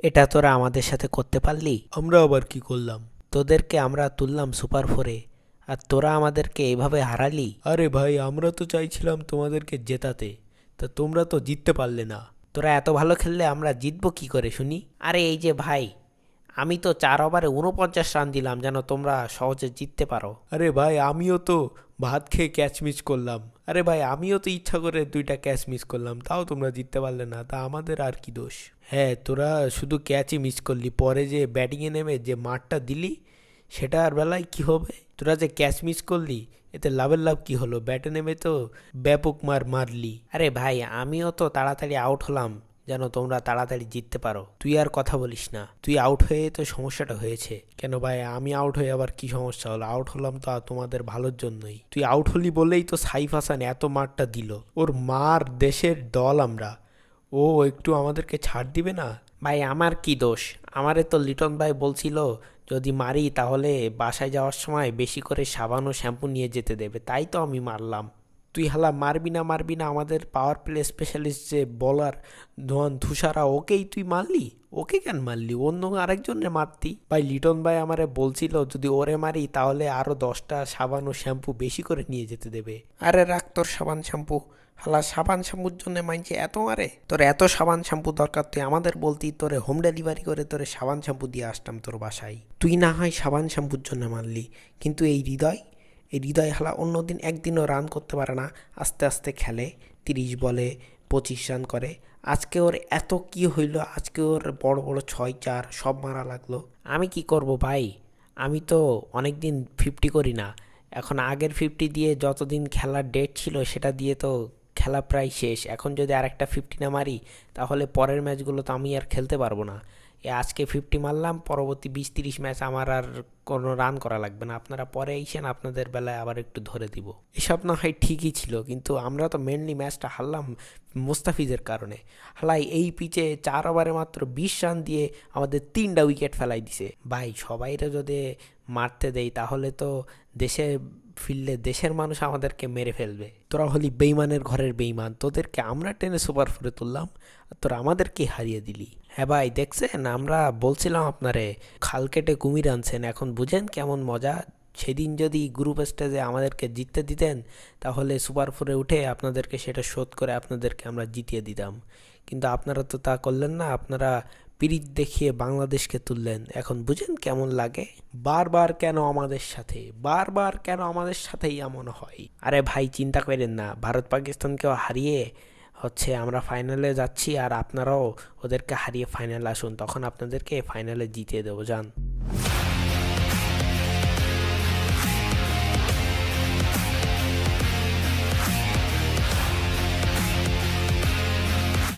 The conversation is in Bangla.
এটা তোরা আমাদের সাথে করতে পারলি? আমরা আবার কি করলাম? তোদেরকে আমরা তুললাম সুপার ফোরে, আর তোরা আমাদেরকে এইভাবে হারালি। আরে ভাই, আমরা তো চাইছিলাম তোমাদেরকে জেতাতে, তা তোমরা তো জিততে পারলে না। তোরা এত ভালো খেললে আমরা জিতবো কি করে শুনি? আরে এই যে ভাই, আমি তো 4 ওভারে 49 রান দিলাম যেন তোমরা সহজে জিততে পারো। আরে ভাই, আমিও তো ভাত খেয়ে ক্যাচ মিস করলাম। আরে ভাই, আমিও তো ইচ্ছা করে 2টা ক্যাচ মিস করলাম, তাও তোমরা জিততে পারলে না, তা আমাদের আর কি দোষ? হ্যাঁ, তোরা শুধু ক্যাচই মিস করলি, পরে যে ব্যাটিংয়ে নেমে যে মারটা দিলি সেটার বেলায় কি হবে? তোরা যে ক্যাচ মিস করলি, এতে লাভের লাভ কি হলো? ব্যাটে নেমে তো ব্যাপক মার মারলি। আরে ভাই, আমিও তো তাড়াতাড়ি আউট হলাম যেন তোমরা তাড়াতাড়ি জিততে পারো। তুই আর কথা বলিস না, তুই আউট হয়ে তো সমস্যাটা হয়েছে। কেন ভাই, আমি আউট হয়ে আবার কি সমস্যা হলো? আউট হলাম তো তোমাদের ভালোর জন্যই। তুই আউট হলি বলেই তো সাইফ হাসান এত মারটা দিল। ওর মার দেশের দল আমরা, ও একটু আমাদেরকে ছাড় দিবে না? ভাই আমার কি দোষ? আমারে তো লিটন ভাই বলছিল যদি মারি তাহলে বাসায় যাওয়ার সময় বেশি করে সাবান ও শ্যাম্পু নিয়ে যেতে দেবে, তাই তো আমি মারলাম। তুই হালা মারবি না মারবি না, আমাদের পাওয়ার প্লে স্পেশালিস্ট যে বলার ধোয়ান তুষারা, ওকেই তুই মারলি? ওকে কেন মারলি? অন্য আরেকজনের মারতি। ভাই, লিটন ভাই আমারে বলছিল যদি ওরে মারি তাহলে আরো 10টা সাবান ও শ্যাম্পু বেশি করে নিয়ে যেতে দেবে। আরে রাখ তোর সাবান শ্যাম্পু। হালা সাবান শ্যাম্পুর জন্য মাইনছে এত মারে? তোর এত সাবান শ্যাম্পু দরকার তুই আমাদের বলতি, তোরে হোম ডেলিভারি করে তোরে সাবান শ্যাম্পু দিয়ে আসতাম তোর বাসায়। তুই না হয় সাবান শ্যাম্পুর জন্য মারলি, কিন্তু এই হৃদয় হালা অন্যদিন একদিনও রান করতে পারে না, আস্তে আস্তে খেলে, 30 বলে 25 রান করে। আজকে ওর এত কি হইল? আজকে ওর বড় বড় 6-4 সব মারা লাগলো। আমি কি করব ভাই? আমি তো অনেক দিন 50 করি না। এখন আগের 50 দিয়ে যতদিন খেলার ডেট ছিল সেটা দিয়ে তো খেলা প্রায় শেষ। এখন যদি আরেকটা 50 না মারি তাহলে পরের ম্যাচগুলো তো আমি আর খেলতে পারবো না। আজকে 50 মারলাম, পরবর্তী 20-30 ম্যাচ আমার আর কোনো রান করা লাগবে না। আপনারা পরে এসেন, আপনাদের বেলায় আবার একটু ধরে দিব। এসব না হয় ঠিকই ছিল, কিন্তু আমরা তো মেনলি ম্যাচটা হারলাম মুস্তাফিজের কারণে। হালাই এই পিচে 4 ওভারে মাত্র 20 রান দিয়ে আমাদের 3টা উইকেট ফেলাই দিছে। ভাই সবাইরে যদি মারতে দেই তাহলে তো দেশে ফিরলে দেশের মানুষ আমাদেরকে মেরে ফেলবে। তোরা হলি বেইমানের ঘরের বেইমান, তোদেরকে আমরা টেনে সুপার ফোরে তুললাম আর তোরা আমাদেরকে হারিয়ে দিলি। হ্যাঁ ভাই, দেখছেন আমরা বলছিলাম আপনারে খাল কেটে কুমির আনছেন, এখন বুঝেন কেমন মজা। সেদিন যদি গ্রুপ স্টেজে আমাদেরকে জিততে দিতেন তাহলে সুপার ফোরে উঠে আপনাদেরকে সেটা শোধ করে আপনাদেরকে আমরা জিতিয়ে দিতাম, কিন্তু আপনারা তো তা করলেন না। আপনারা পিরিত দেখিয়ে বাংলাদেশকে তুললেন, এখন বুঝেন কেমন লাগে। বারবার কেন আমাদের সাথে, বারবার কেন আমাদের সাথেই এমন হয়? আরে ভাই চিন্তা করেন না, ভারত পাকিস্তানকেও হারিয়ে আমরা ফাইনালে যাচ্ছি, আর আপনারাও ওদেরকে হারিয়ে ফাইনালে আসুন, তখন আপনাদেরকে ফাইনালে জিতিয়ে দেবো। যান।